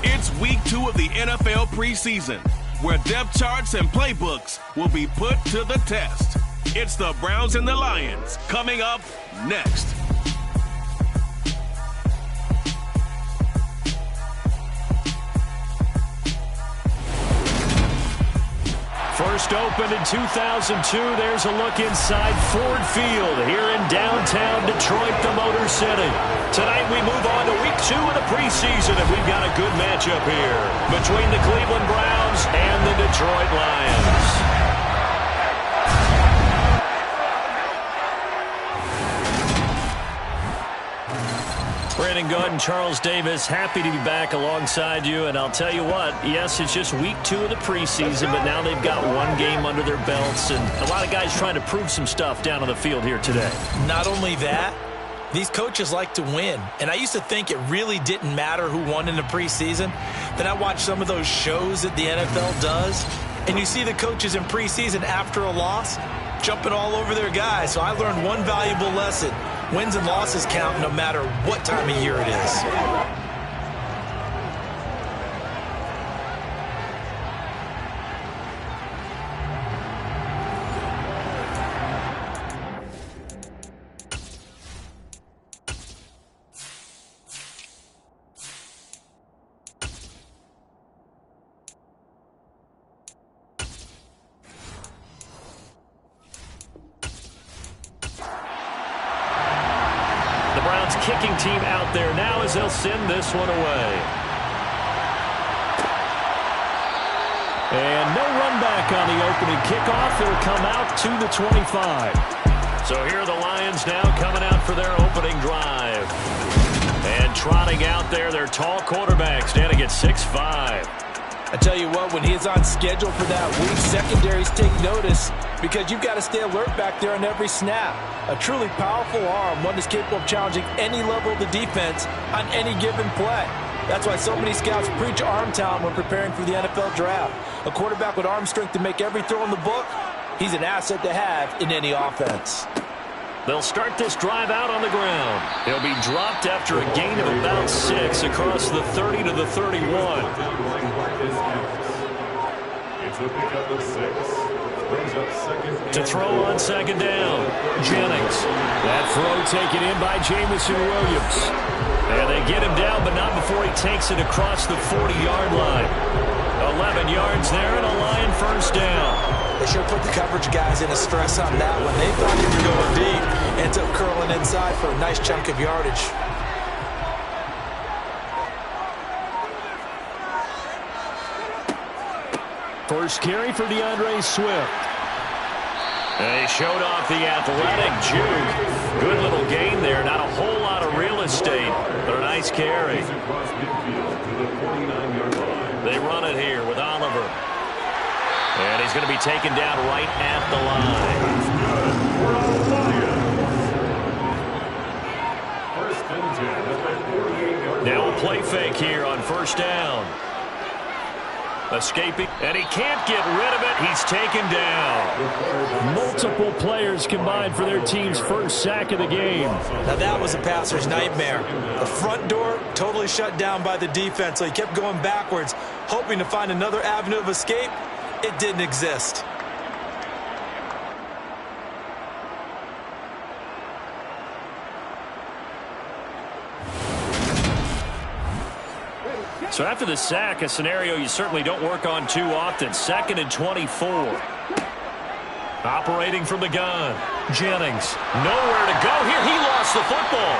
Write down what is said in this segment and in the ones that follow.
It's week 2 of the NFL preseason, where depth charts and playbooks will be put to the test. It's the Browns and the Lions coming up next. First opened in 2002. There's a look inside Ford Field here in downtown Detroit, the Motor City. Tonight we move on to week 2 of the preseason, and we've got a good matchup here between the Cleveland Browns and the Detroit Lions. Brandon Gaudin and Charles Davis, happy to be back alongside you. And I'll tell you what, yes, it's just week 2 of the preseason, but now they've got one game under their belts. And a lot of guys trying to prove some stuff down on the field here today. Not only that, these coaches like to win. And I used to think it really didn't matter who won in the preseason. Then I watched some of those shows that the NFL does. And you see the coaches in preseason after a loss jumping all over their guys. So I learned one valuable lesson. Wins and losses count no matter what time of year it is. Kicking team out there now as they'll send this one away. And no run back on the opening kickoff. It'll come out to the 25. So here are the Lions now coming out for their opening drive. And trotting out there, their tall quarterback standing at 6'5". I tell you what, when he's on schedule for that week, secondaries take notice because you've got to stay alert back there on every snap. A truly powerful arm, one that's capable of challenging any level of the defense on any given play. That's why so many scouts preach arm talent when preparing for the NFL draft. A quarterback with arm strength to make every throw in the book, he's an asset to have in any offense. They'll start this drive out on the ground. He'll be dropped after a gain of about 6 across the 30 to the 31. To throw on second down, Jennings. That throw taken in by Jameson Williams. And they get him down, but not before he takes it across the 40-yard line. 11 yards there and a Lion first down. They sure put the coverage guys in a stress on that one. They thought they were going deep. Ends up curling inside for a nice chunk of yardage. First carry for DeAndre Swift. They showed off the athletic juke. Good little gain there. Not a whole lot of real estate, but a nice carry. They run it here with Oliver. And he's going to be taken down right at the line. Now a play fake here on first down. Escaping, and he can't get rid of it. He's taken down. Multiple players combined for their team's first sack of the game. Now that was a passer's nightmare. The front door totally shut down by the defense, so he kept going backwards, hoping to find another avenue of escape. It didn't exist. So after the sack, a scenario you certainly don't work on too often. 2nd and 24. Operating from the gun. Jennings. Nowhere to go here. He lost the football.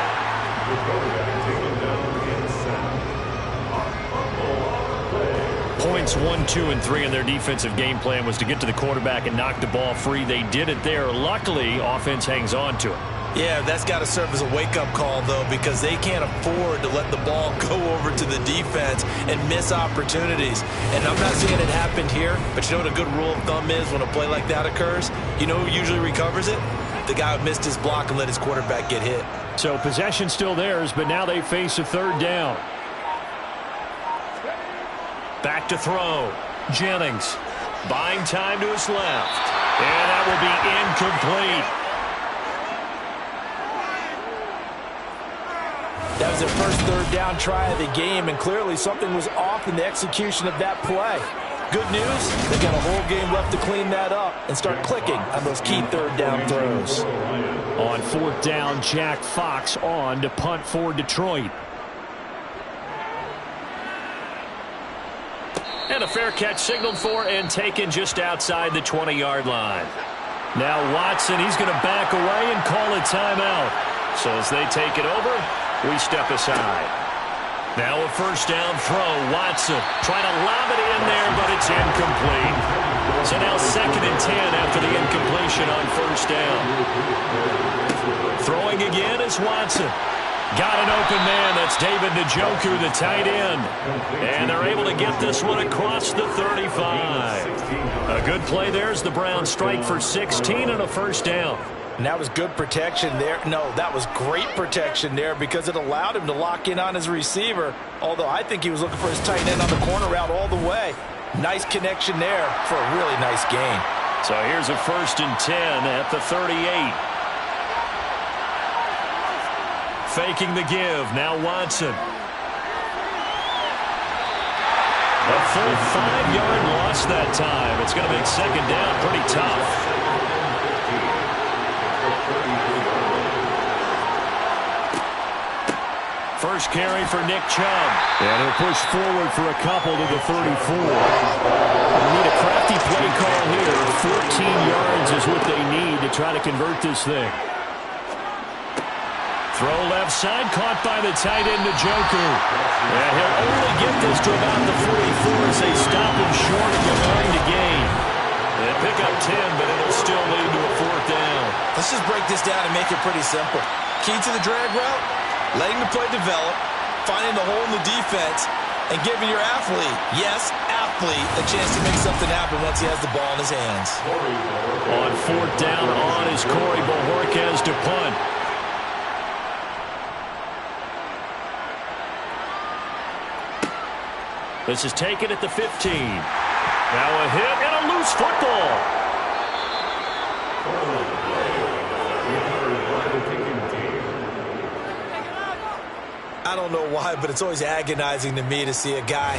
Points 1, 2, and 3 in their defensive game plan was to get to the quarterback and knock the ball free. They did it there. Luckily, offense hangs on to it. Yeah, that's got to serve as a wake-up call, though, because they can't afford to let the ball go over to the defense and miss opportunities. And I'm not saying it happened here, but you know what a good rule of thumb is when a play like that occurs? You know who usually recovers it? The guy who missed his block and let his quarterback get hit. So possession still theirs, but now they face a third down. Back to throw. Jennings buying time to his left. And that will be incomplete. That was their first third down try of the game, and clearly something was off in the execution of that play. Good news, they've got a whole game left to clean that up and start clicking on those key third down throws. On fourth down, Jack Fox on to punt for Detroit. And a fair catch signaled for and taken just outside the 20-yard line. Now Watson, he's going to back away and call a timeout. So as they take it over, we step aside. Now a first down throw. Watson trying to lob it in there, but it's incomplete. So now 2nd and 10 after the incompletion on first down. Throwing again is Watson. Got an open man. That's David Njoku, the tight end. And they're able to get this one across the 35. A good play there as the Browns strike for 16 and a first down. And that was good protection there. No, that was great protection there because it allowed him to lock in on his receiver. Although I think he was looking for his tight end on the corner route all the way. Nice connection there for a really nice gain. So here's a 1st and 10 at the 38. Faking the give. Now Watson. A full 5-yard loss that time. It's going to make 2nd down pretty tough. First carry for Nick Chubb. And he'll push forward for a couple to the 34. They need a crafty play call here. 14 yards is what they need to try to convert this thing. Throw left side, caught by the tight end Njoku. And he'll only get this to about the 44 as they stop him short of the line to gain. They pick up 10, but it'll still lead to a 4th down. Let's just break this down and make it pretty simple. Key to the drag route, letting the play develop, finding the hole in the defense, and giving your athlete, yes, athlete, a chance to make something happen once he has the ball in his hands. On 4th down on is Corey Bojorquez to punt. This is taken at the 15. Now a hit and a loose football. I don't know why, but it's always agonizing to me to see a guy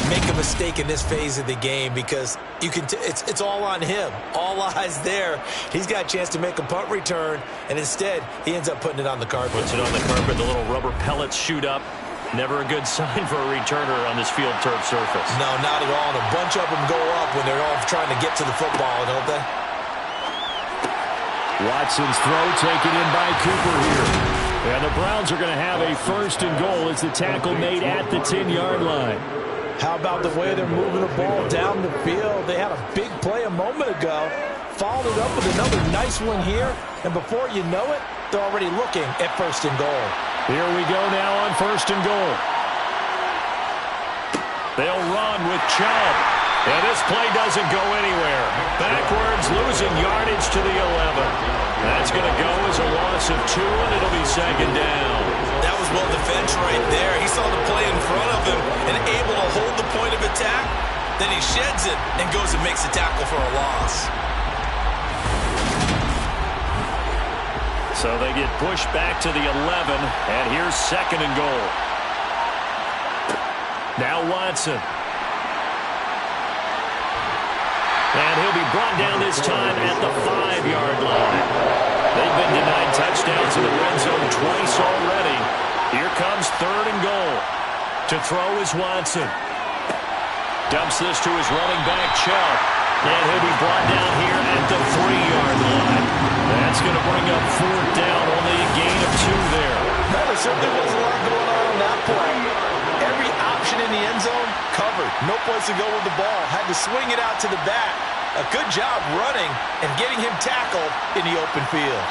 make a mistake in this phase of the game because you can it's all on him. All eyes there. He's got a chance to make a punt return, and instead he ends up putting it on the carpet. Puts it on the carpet. The little rubber pellets shoot up. Never a good sign for a returner on this field turf surface. No, not at all. And a bunch of them go up when they're all trying to get to the football, don't they? Watson's throw taken in by Cooper here. And the Browns are going to have a 1st and goal as the tackle made at the 10-yard line. How about the way they're moving the ball down the field? They had a big play a moment ago. Followed it up with another nice one here. And before you know it, they're already looking at 1st and goal. Here we go now on 1st and goal. They'll run with Chubb. And this play doesn't go anywhere. Backwards, losing yardage to the 11. That's going to go as a loss of 2, and it'll be 2nd down. That was well defense right there. He saw the play in front of him and able to hold the point of attack. Then he sheds it and goes and makes a tackle for a loss. So they get pushed back to the 11, and here's 2nd and goal. Now Watson. And he'll be brought down this time at the 5-yard line. They've been denied touchdowns in the red zone twice already. Here comes 3rd and goal. To throw is Watson. Dumps this to his running back, Chubb. And he'll be brought down here at the 3-yard line. That's going to bring up 4th down, only a gain of 2 there. There certainly wasn't a lot going on that play. Every option in the end zone covered. No place to go with the ball. Had to swing it out to the back. A good job running and getting him tackled in the open field.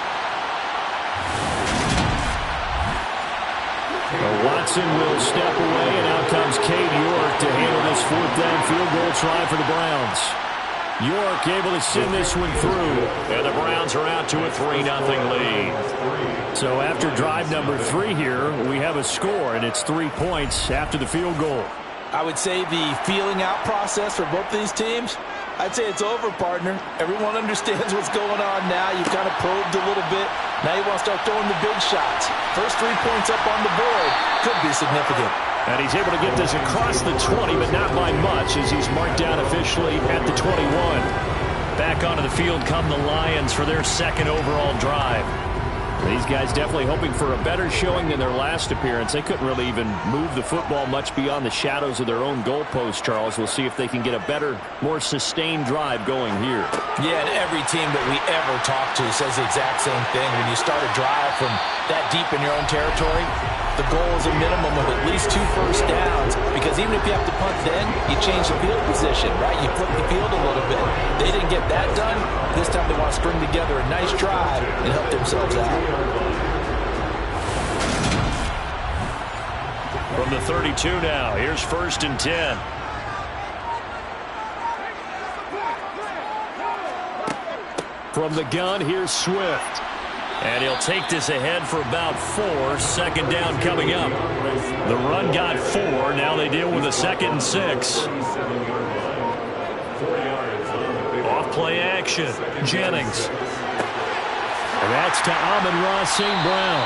Watson will step away, and out comes Cade York to handle this 4th down field goal try for the Browns. York able to send this one through, and the Browns are out to a 3-0 lead. So after drive number 3 here, we have a score, and it's 3 points after the field goal. I would say the feeling out process for both these teams, I'd say it's over, partner. Everyone understands what's going on now. You've kind of probed a little bit. Now you want to start throwing the big shots. First 3 points up on the board could be significant. And he's able to get this across the 20, but not by much, as he's marked down officially at the 21. Back onto the field come the Lions for their second overall drive. These guys definitely hoping for a better showing than their last appearance. They couldn't really even move the football much beyond the shadows of their own goalpost, Charles. We'll see if they can get a better, more sustained drive going here. Yeah, and every team that we ever talk to says the exact same thing. When you start a drive from that deep in your own territory, the goal is a minimum of at least 2 first downs, because even if you have to punt then, you change the field position, right? You flip the field a little bit. They didn't get that done. This time they want to string together a nice drive and help themselves out. From the 32 now, here's 1st and 10. From the gun, here's Swift. And he'll take this ahead for about 4. Second down coming up. The run got 4. Now they deal with a 2nd and 6. Off play action. Jennings. And that's to Amon-Ra St. Brown.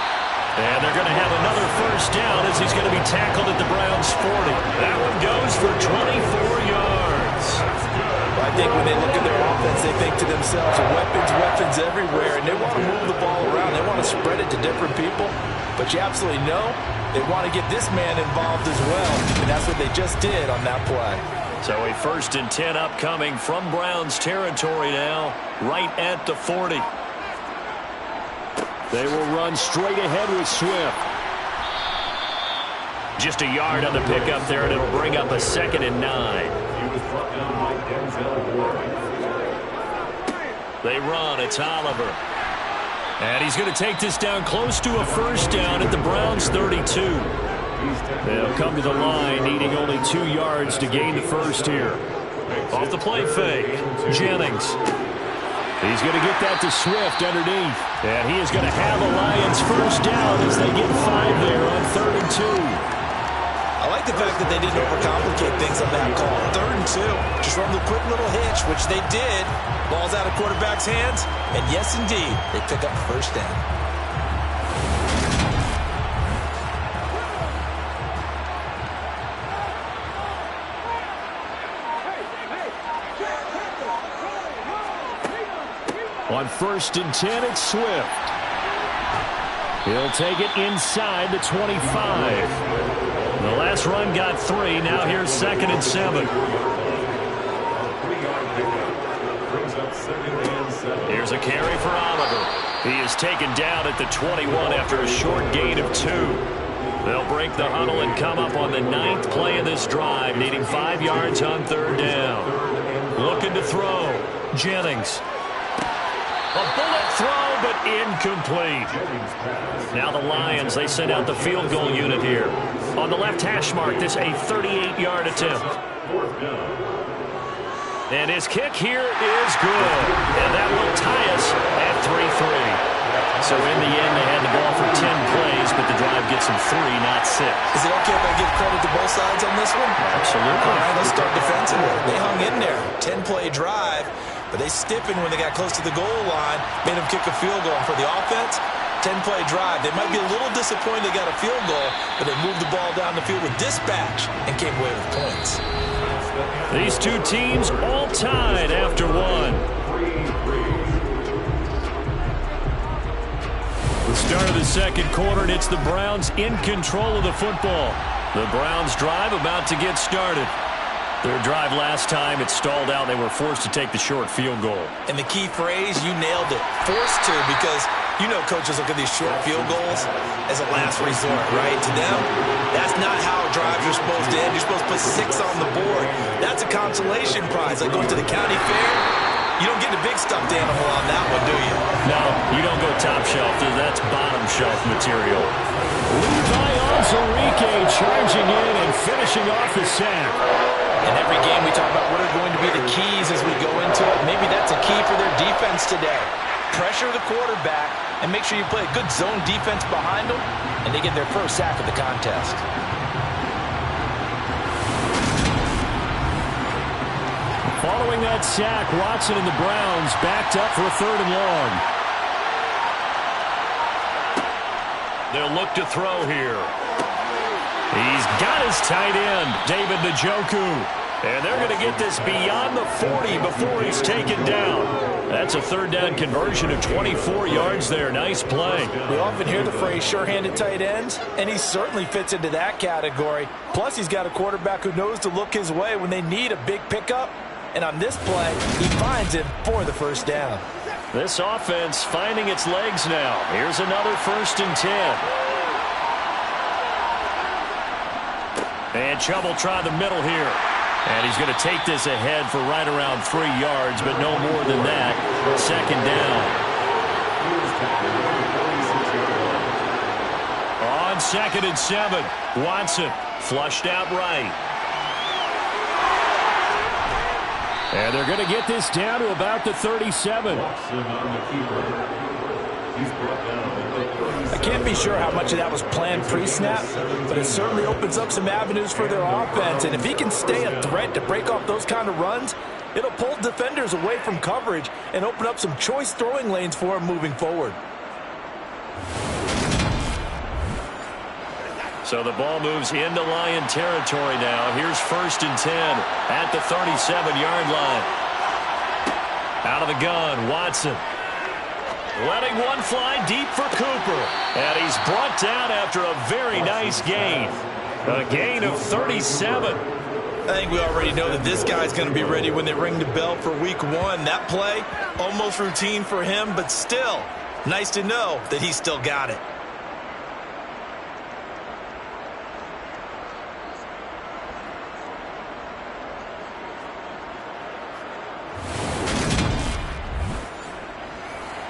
And they're going to have another first down as he's going to be tackled at the Browns' 40. That one goes for 24 yards. I think when they look at their offense, they think to themselves, weapons everywhere, and they want to move the ball around. They want to spread it to different people, but you absolutely know they want to get this man involved as well, and that's what they just did on that play. So a 1st and 10 upcoming from Browns territory now, right at the 40. They will run straight ahead with Swift. Just a yard on the pickup there, and it'll bring up a 2nd and 9. They run. It's Oliver. And he's going to take this down close to a first down at the Browns' 32. They'll come to the line, needing only 2 yards to gain the first here. Off the play fake, Jennings. He's going to get that to Swift underneath. And he is going to have a Lions first down as they get 5 there on 3rd and 2. I like the fact that they didn't overcomplicate things on that call. 3rd and 2. Just run the quick little hitch, which they did. Ball's out of quarterback's hands. And yes, indeed, they pick up the first down. On 1st and 10, it's Swift. He'll take it inside the 25. The last run got 3. Now here's 2nd and 7. Here's a carry for Oliver. He is taken down at the 21 after a short gain of 2. They'll break the huddle and come up on the 9th play of this drive, needing 5 yards on 3rd down. Looking to throw. Jennings. A bullet throw, but incomplete. Now the Lions, they send out the field goal unit here. On the left hash mark, this a 38-yard attempt. And his kick here is good. And that will tie us at 3-3. So in the end, they had the ball for 10 plays, but the drive gets them 3, not 6. Is it okay if I give credit to both sides on this one? Absolutely. All right, let's start defensively. They hung in there. 10-play drive. But they stiffened when they got close to the goal line, made them kick a field goal. And for the offense, 10-play drive. They might be a little disappointed they got a field goal, but they moved the ball down the field with dispatch and came away with points. These two teams all tied after 1. The start of the second quarter, and it's the Browns in control of the football. The Browns drive about to get started. Their drive last time, it stalled out. They were forced to take the short field goal. And the key phrase, you nailed it. Forced to, because you know coaches look at these short field goals as a last resort, right? To them, that's not how drives are supposed to end. You're supposed to put 6 on the board. That's a consolation prize. Like going to the county fair, you don't get the big stuffed animal on that one, do you? No, you don't go top shelf. That's bottom shelf material. Levi Onwuzurike charging in and finishing off the sack. In every game we talk about what are going to be the keys as we go into it. Maybe that's a key for their defense today. Pressure the quarterback and make sure you play a good zone defense behind them, and they get their first sack of the contest. Following that sack, Watson and the Browns backed up for a 3rd and long. They'll look to throw here. He's got his tight end, David Njoku. And they're going to get this beyond the 40 before he's taken down. That's a 3rd down conversion of 24 yards there. Nice play. We often hear the phrase sure-handed tight ends, and he certainly fits into that category. Plus, he's got a quarterback who knows to look his way when they need a big pickup. And on this play, he finds him for the 1st down. This offense finding its legs now. Here's another 1st and 10. And Chubb will try the middle here. And he's going to take this ahead for right around 3 yards, but no more than that. 2nd down. On 2nd and 7, Watson flushed out right. And they're going to get this down to about the 37. I can't be sure how much of that was planned pre-snap, but it certainly opens up some avenues for their offense. And if he can stay a threat to break off those kind of runs, it'll pull defenders away from coverage and open up some choice throwing lanes for him moving forward. So the ball moves into Lion territory now. Here's 1st and 10 at the 37-yard line. Out of the gun, Watson. Letting one fly deep for Cooper. And he's brought down after a very nice gain. A gain of 37. I think we already know that this guy's going to be ready when they ring the bell for week 1. That play, almost routine for him, but still, nice to know that he's still got it.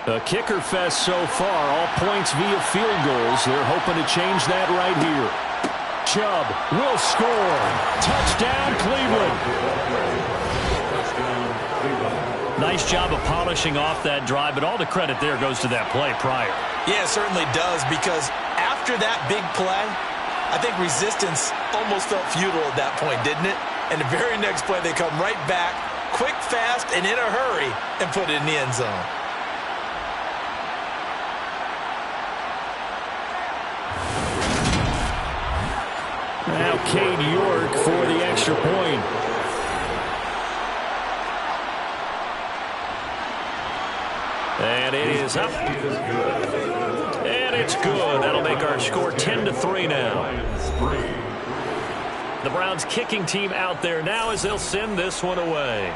A kicker fest so far, all points via field goals. They're hoping to change that right here. Chubb will score. Touchdown, Cleveland. Nice job of polishing off that drive, but all the credit there goes to that play prior. Yeah, it certainly does, because after that big play, I think resistance almost felt futile at that point, didn't it? And the very next play, they come right back, quick, fast, and in a hurry, and put it in the end zone. Now Cade York for the extra point. And it is up. And it's good. That'll make our score 10-3 now. The Browns kicking team out there now as they'll send this one away.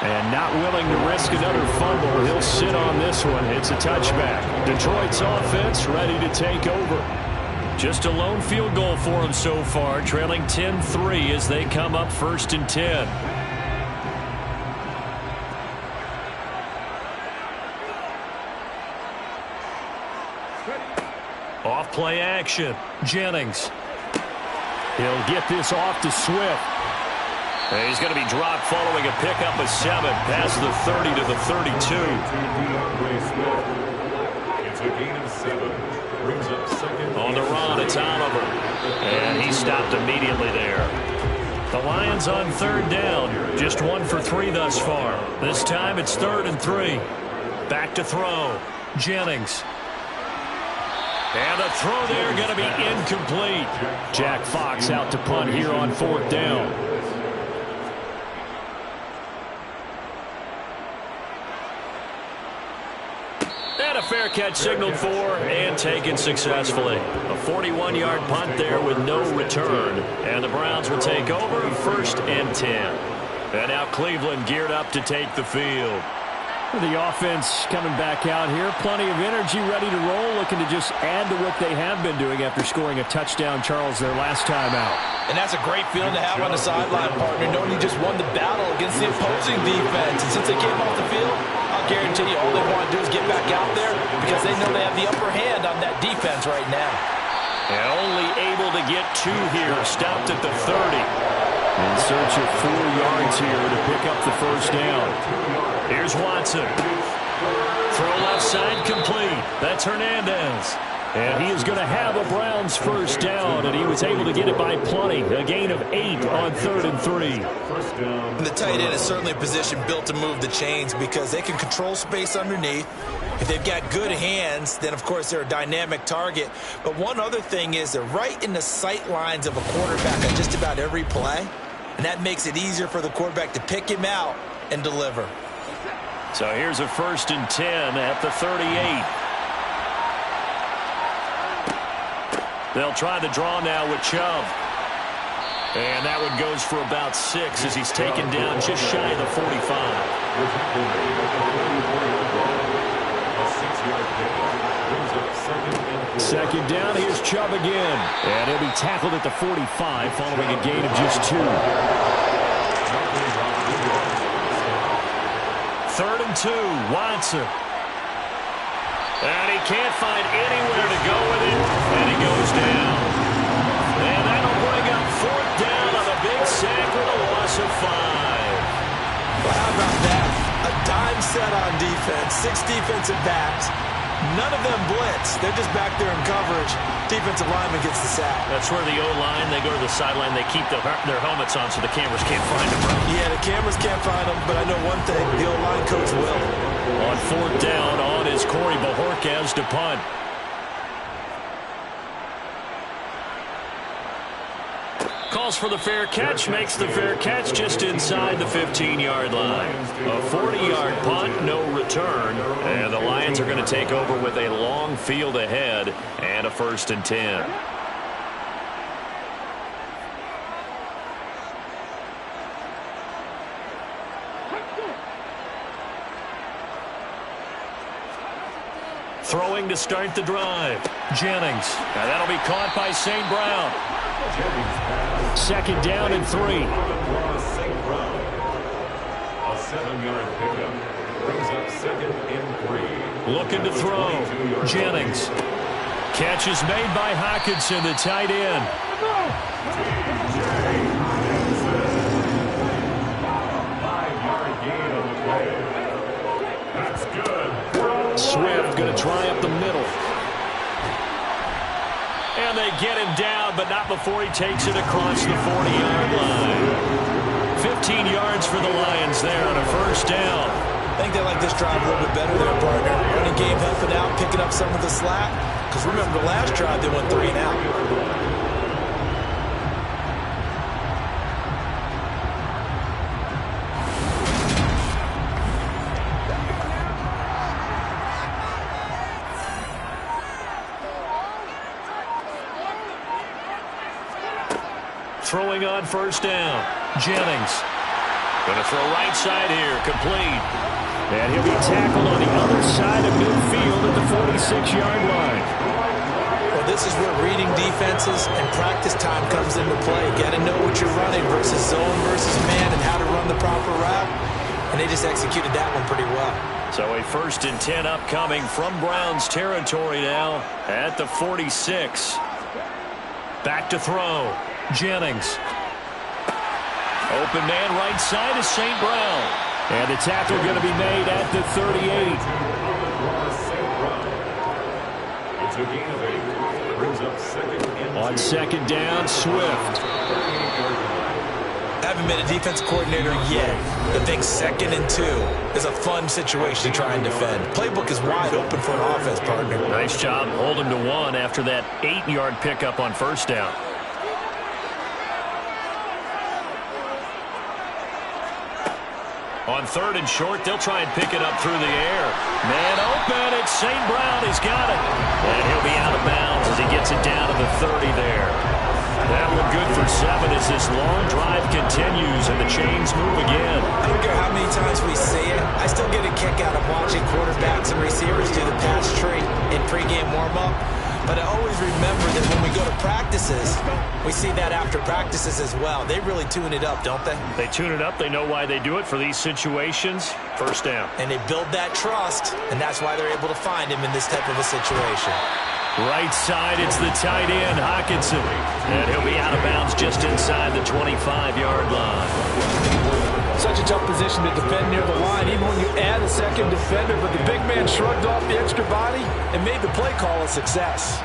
And not willing to risk another fumble. He'll sit on this one. It's a touchback. Detroit's offense ready to take over. Just a lone field goal for them so far, trailing 10-3 as they come up 1st and 10. Off play action. Jennings. He'll get this off to Swift. And he's going to be dropped following a pickup of 7 past the 30 to the 32. It's a gain of 7. Brings up 2nd. On the run, it's Oliver. And he stopped immediately there. The Lions on 3rd down. Just 1 for 3 thus far. This time it's 3rd and 3. Back to throw. Jennings. And the throw there going to be incomplete. Jack Fox out to punt here on 4th down. And a fair catch signaled for and taken successfully. A 41-yard punt there with no return. And the Browns will take over 1st and 10. And now Cleveland geared up to take the field. The offense coming back out here. Plenty of energy, ready to roll, looking to just add to what they have been doing after scoring a touchdown, Charles, their last time out. And that's a great feeling to have on the sideline, partner, knowing you just won the battle against the opposing defense. And since they came off the field, I'll guarantee you all they want to do is get back out there because they know they have the upper hand on that defense right now. And only able to get 2 here. Stopped at the 30. In search of 4 yards here to pick up the 1st down. Here's Watson. Throw left side complete. That's Hernandez. And he is going to have a Browns first down, and he was able to get it by plenty. A gain of 8 on 3rd and 3. And the tight end is certainly a position built to move the chains because they can control space underneath. If they've got good hands, then, of course, they're a dynamic target. But one other thing is they're right in the sight lines of a quarterback on just about every play, and that makes it easier for the quarterback to pick him out and deliver. So here's a 1st and 10 at the 38. They'll try the draw now with Chubb. And that one goes for about 6 as he's taken down just shy of the 45. Second down, here's Chubb again. And he'll be tackled at the 45 following a gain of just 2. 3rd and 2, Watson. And he can't find anywhere to go with it, and he goes down. And that'll bring up 4th down on a big sack with a loss of 5. Well, how about that? A dime set on defense, 6 defensive backs. None of them blitz. They're just back there in coverage. Defensive lineman gets the sack. That's where the O-line, they go to the sideline, they keep their helmets on so the cameras can't find them. Right? Yeah, the cameras can't find them, but I know one thing, the O-line coach will. On 4th down, on is Corey Bojorquez to punt. Calls for the fair catch, makes the fair catch just inside the 15-yard line. A 40-yard punt, no return, and the Lions are going to take over with a long field ahead and a 1st and 10. Throwing to start the drive. Jennings. Now that'll be caught by St. Brown. 2nd down and 3. St. Brown. A 7-yard pickup brings up 2nd and 3. Looking to throw. Jennings. Catch is made by Hockenson, the tight end. Swift going to try up the middle. And they get him down, but not before he takes it across the 40-yard line. 15 yards for the Lions there on a 1st down. I think they like this drive a little bit better there, partner. Running game helping out, picking up some of the slack. Because remember, the last drive they went 3 and out. Throwing on 1st down. Jennings. Going to throw right side here. Complete. And he'll be tackled on the other side of midfield at the 46-yard line. Well, this is where reading defenses and practice time comes into play. Got to know what you're running versus zone versus man and how to run the proper route. And they just executed that one pretty well. So a 1st and 10 upcoming from Browns territory now at the 46. Back to throw. Jennings. Open man right side is St. Brown. And the tackle going to be made at the 38. It's a gain of 8. Brings up 2nd and 2. On 2nd down, Swift. Haven't been a defense coordinator yet, but think 2nd and 2 is a fun situation to try and defend. Playbook is wide open for an offense, partner. Nice job holding to 1 after that 8-yard pickup on 1st down. On 3rd and short, they'll try and pick it up through the air. Man open, it's St. Brown. He's got it. And he'll be out of bounds as he gets it down to the 30 there. That'll look good for 7 as this long drive continues and the chains move again. I don't care how many times we see it. I still get a kick out of watching quarterbacks and receivers do the pass tree in pregame warm-up. But I always remember that when we go to practices, we see that after practices as well. They really tune it up, don't they? They tune it up. They know why they do it for these situations. 1st down. And they build that trust, and that's why they're able to find him in this type of a situation. Right side, it's the tight end, Hockenson. And he'll be out of bounds just inside the 25-yard line. Such a tough position to defend near the line, even when you add a second defender. But the big man shrugged off the extra body and made the play call a success.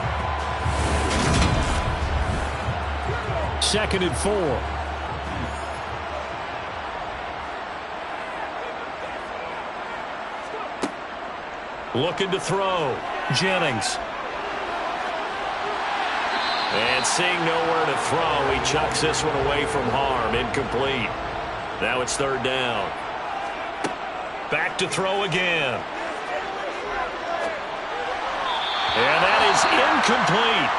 2nd and 4. Looking to throw. Jennings. And seeing nowhere to throw, he chucks this one away from harm. Incomplete. Now it's 3rd down. Back to throw again. And that is incomplete.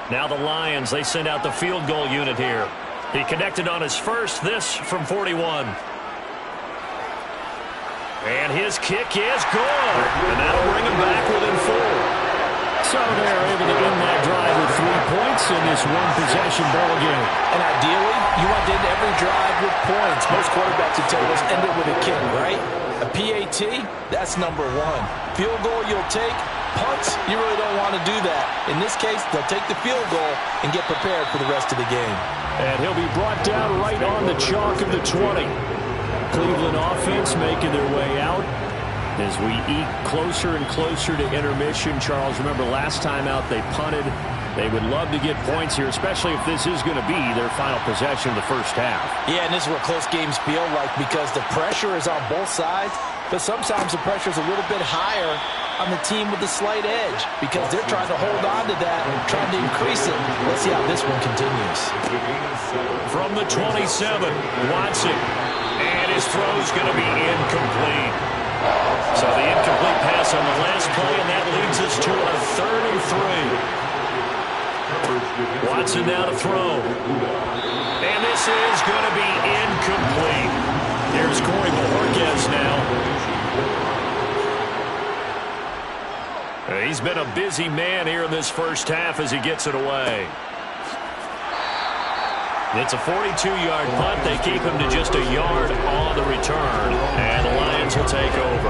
Now the Lions, they send out the field goal unit here. He connected on his first, this from 41. And his kick is good. And that'll bring him back within 4. So they're able to end that drive with 3 points in this one-possession ball game. And ideally, you want to end every drive with points. Most quarterbacks would tell us end it with a kick, right? A PAT, that's number 1. Field goal you'll take. Punts, you really don't want to do that. In this case, they'll take the field goal and get prepared for the rest of the game. And he'll be brought down right on the chalk of the 20. Cleveland offense making their way out as we eke closer and closer to intermission. Charles, remember last time out they punted. They would love to get points here, especially if this is going to be their final possession of the first half. Yeah, and this is what close games feel like because the pressure is on both sides, but sometimes the pressure is a little bit higher on the team with the slight edge because they're trying to hold on to that and trying to increase it. Let's see how this one continues. From the 27, Watson. And his throw's going to be incomplete. So the incomplete pass on the last play, and that leads us to a 3rd and 3. Watson now to throw. And this is going to be incomplete. Here's Corey Bojorquez now. He's been a busy man here in this first half as he gets it away. It's a 42-yard punt. They keep him to just a yard on the return. And the Lions will take over.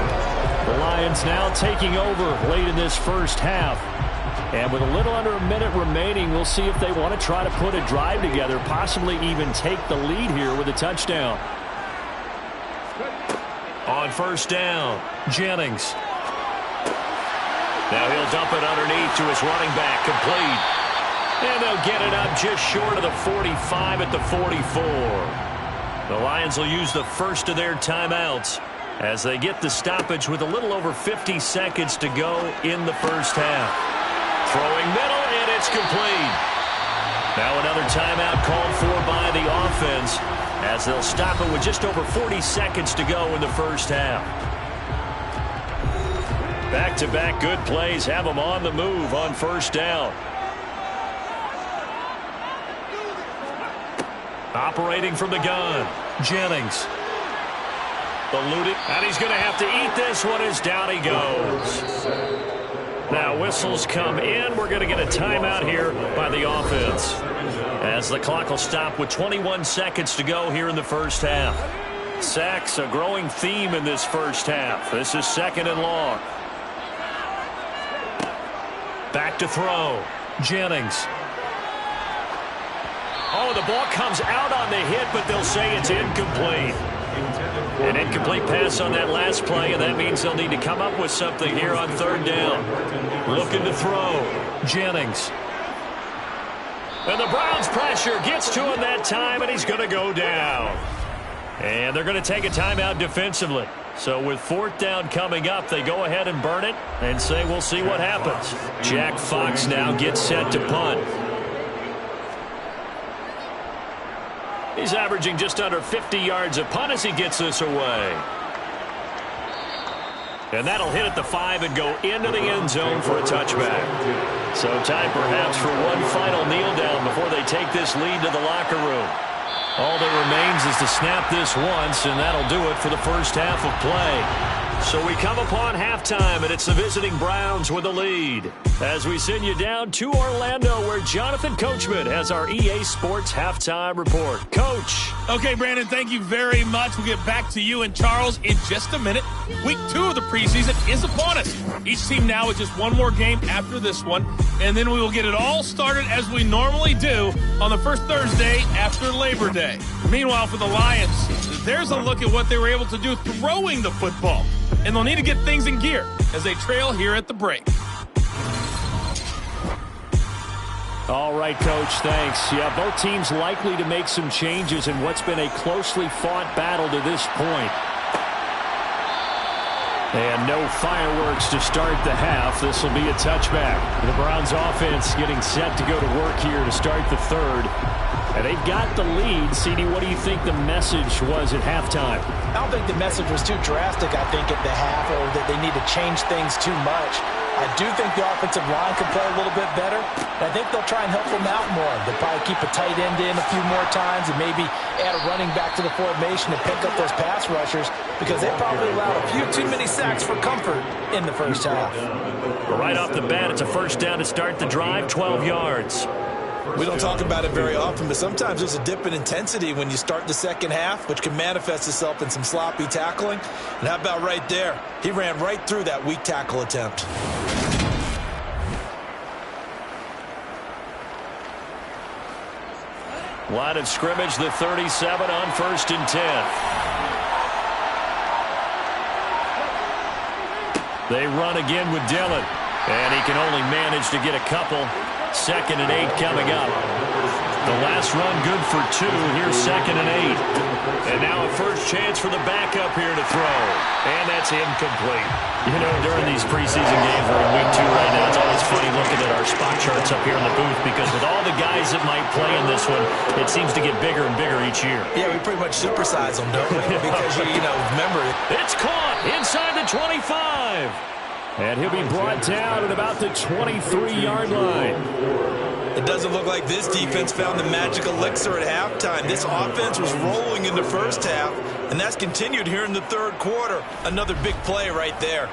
The Lions now taking over late in this first half. And with a little under a minute remaining, we'll see if they want to try to put a drive together, possibly even take the lead here with a touchdown. On 1st down, Jennings. Now he'll dump it underneath to his running back, complete. And they'll get it up just short of the 45 at the 44. The Lions will use the first of their timeouts as they get the stoppage with a little over 50 seconds to go in the first half. Throwing middle, and it's complete. Now another timeout called for by the offense as they'll stop it with just over 40 seconds to go in the first half. Back-to-back good plays have them on the move on 1st down. Operating from the gun, Jennings. Eluded, and he's going to have to eat this one as down he goes. Now whistles come in. We're going to get a timeout here by the offense as the clock will stop with 21 seconds to go here in the first half. Sacks, a growing theme in this first half. This is 2nd and long. Back to throw, Jennings. Oh, the ball comes out on the hit, but they'll say it's incomplete. An incomplete pass on that last play, and that means they'll need to come up with something here on 3rd down. Looking to throw, Jennings. And the Browns' pressure gets to him that time, and he's going to go down. And they're going to take a timeout defensively. So with 4th down coming up, they go ahead and burn it and say we'll see what happens. Jack Fox now gets set to punt. He's averaging just under 50 yards a punt as he gets this away. And that'll hit at the 5 and go into the end zone for a touchback. So time perhaps for one final kneel down before they take this lead to the locker room. All that remains is to snap this once, and that'll do it for the first half of play. So we come upon halftime, and it's the visiting Browns with the lead. As we send you down to Orlando, where Jonathan Coachman has our EA Sports halftime report. Coach. Okay, Brandon, thank you very much. We'll get back to you and Charles in just a minute. Week 2 of the preseason is upon us. Each team now with just one more game after this one, and then we will get it all started as we normally do on the first Thursday after Labor Day. Meanwhile, for the Lions, there's a look at what they were able to do throwing the football, and they'll need to get things in gear as they trail here at the break. All right, Coach, thanks. Yeah, both teams likely to make some changes in what's been a closely fought battle to this point. And no fireworks to start the half. This will be a touchback. The Browns offense getting set to go to work here to start the third. And they've got the lead. CD, what do you think the message was at halftime? I don't think the message was too drastic, I think, at the half, or that they need to change things too much. I do think the offensive line can play a little bit better. And I think they'll try and help them out more. They'll probably keep a tight end in a few more times and maybe add a running back to the formation to pick up those pass rushers, because they probably allowed a few too many sacks for comfort in the first half. Right off the bat, it's a first down to start the drive, 12 yards. We don't talk about it very often, but sometimes there's a dip in intensity when you start the second half, which can manifest itself in some sloppy tackling. And how about right there? He ran right through that weak tackle attempt. Line of scrimmage, the 37 on 1st and 10. They run again with Dillon, and he can only manage to get a couple. 2nd and 8 coming up. The last run good for 2. Here's 2nd and 8. And now a first chance for the backup here to throw. And that's incomplete. You know, during these preseason games, we're in week 2 right now. It's always funny looking at our spot charts up here in the booth, because with all the guys that might play in this one, it seems to get bigger and bigger each year. Yeah, we pretty much supersize them, don't we? Because, you know, remember. It's caught inside the 25. And he'll be brought down at about the 23-yard line. It doesn't look like this defense found the magic elixir at halftime. This offense was rolling in the first half, and that's continued here in the third quarter. Another big play right there.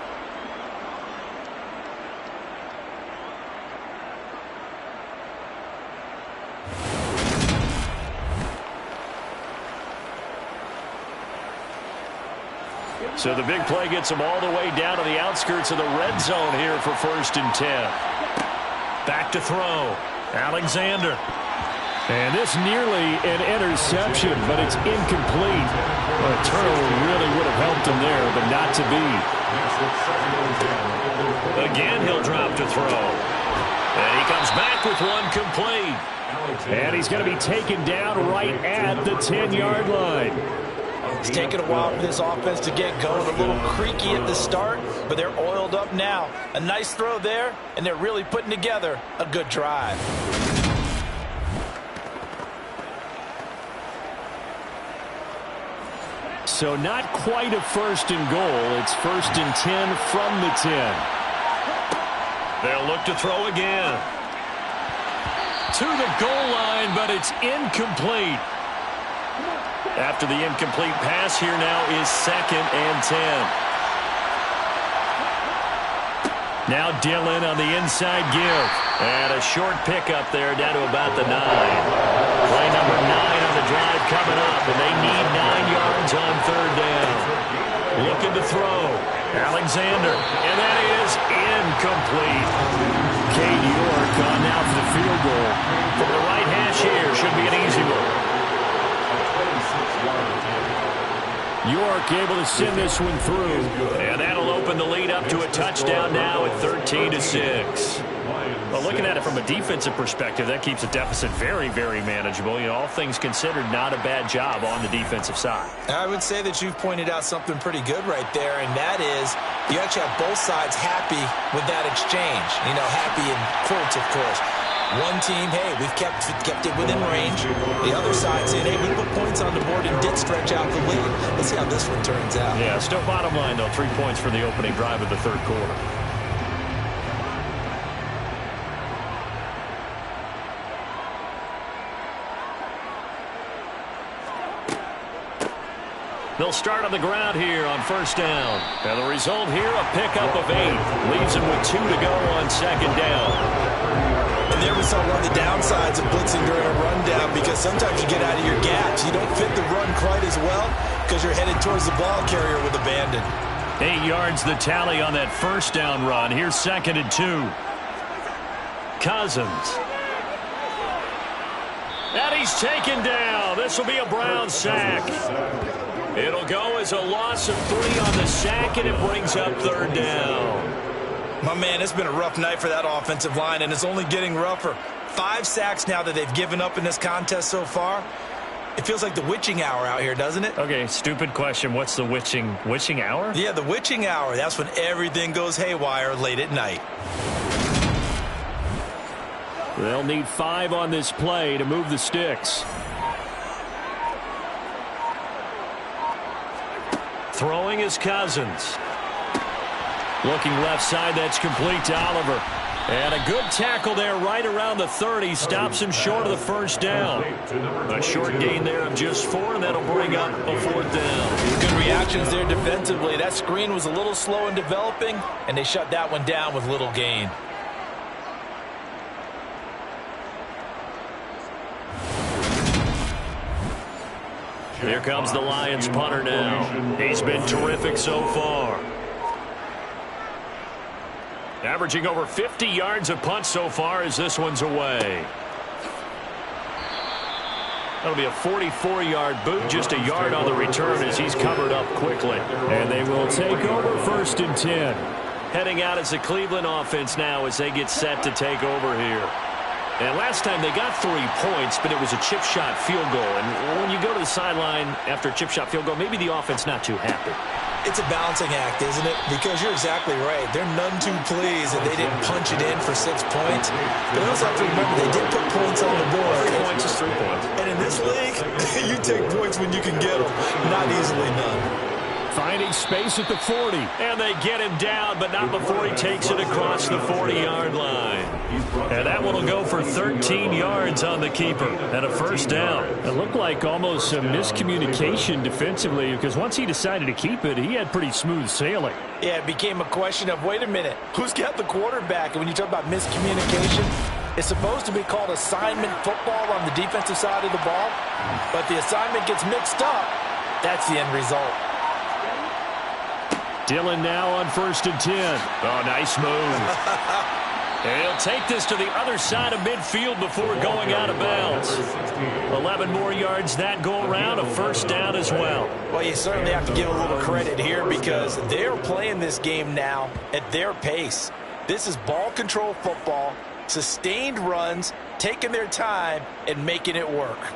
So the big play gets them all the way down to the outskirts of the red zone here for 1st and 10. Back to throw. Alexander. And this nearly an interception, but it's incomplete. Well, a turnover really would have helped him there, but not to be. Again, he'll drop to throw. And he comes back with one complete. And he's going to be taken down right at the 10-yard line. It's taken a while for this offense to get going. A little creaky at the start, but they're oiled up now. A nice throw there, and they're really putting together a good drive. So not quite a 1st and goal. It's 1st and 10 from the 10. They'll look to throw again. To the goal line, but it's incomplete. After the incomplete pass, here now is 2nd and 10. Now Dillon on the inside give. And a short pickup there down to about the 9. Play number 9 on the drive coming up, and they need 9 yards on 3rd down. Looking to throw. Alexander. And that is incomplete. Cade York on now for the field goal. From the right hash here, should be an easy one. York able to send this one through. And that'll open the lead up to a touchdown now at 13-6. Well, looking at it from a defensive perspective, that keeps the deficit very, very manageable. You know, all things considered, not a bad job on the defensive side. I would say that you've pointed out something pretty good right there, and that is you actually have both sides happy with that exchange. You know, happy in quotes, of course. One team, hey, we've kept it within range. The other side saying, hey, we put points on the board and did stretch out the lead. Let's see how this one turns out. Yeah, still bottom line, though, 3 points for the opening drive of the third quarter. They'll start on the ground here on first down. And the result here, a pickup of 8. Leaves them with 2 to go on second down. And there we saw one of the downsides of blitzing during a rundown, because sometimes you get out of your gaps. You don't fit the run quite as well because you're headed towards the ball carrier with abandon. 8 yards the tally on that first down run. Here's 2nd and 2. Cousins. And he's taken down. This will be a Brown sack. It'll go as a loss of 3 on the sack, and it brings up 3rd down. My man, it's been a rough night for that offensive line, and it's only getting rougher. 5 sacks now that they've given up in this contest so far. It feels like the witching hour out here, doesn't it? Okay, stupid question. What's the witching hour? Yeah, the witching hour. That's when everything goes haywire late at night. They'll need 5 on this play to move the sticks. Throwing is Cousins. Looking left side, that's complete to Oliver. And a good tackle there right around the 30. Stops him short of the first down. A short gain there of just 4, and that'll bring up a 4th down. Good reactions there defensively. That screen was a little slow in developing, and they shut that one down with little gain. Here comes the Lions punter now. He's been terrific so far. Averaging over 50 yards a punt so far as this one's away. That'll be a 44-yard boot, just a yard on the return as he's covered up quickly. And they will take over 1st and 10. Heading out as the Cleveland offense now as they get set to take over here. And last time they got 3 points, but it was a chip shot field goal. And when you go to the sideline after a chip shot field goal, maybe the offense not too happy. It's a balancing act, isn't it? Because you're exactly right. They're none too pleased that they didn't punch it in for 6 points. But I also have to remember they did put points on the board. 3 points is 3 points. And in this league, you take points when you can get them. Not easily none. Finding space at the 40. And they get him down, but not before he takes it across the 40-yard line. And that one will go for 13 yards on the keeper and a first down. It looked like almost some miscommunication defensively, because once he decided to keep it, he had pretty smooth sailing. Yeah, it became a question of, wait a minute, who's got the quarterback? And when you talk about miscommunication, it's supposed to be called assignment football on the defensive side of the ball. But the assignment gets mixed up. That's the end result. Dillon now on 1st and 10. Oh, nice move. And he'll take this to the other side of midfield before going out of bounds. 11 more yards that go around, a first down as well. Well, you certainly have to give a little credit here because they're playing this game now at their pace. This is ball control football, sustained runs, taking their time and making it work.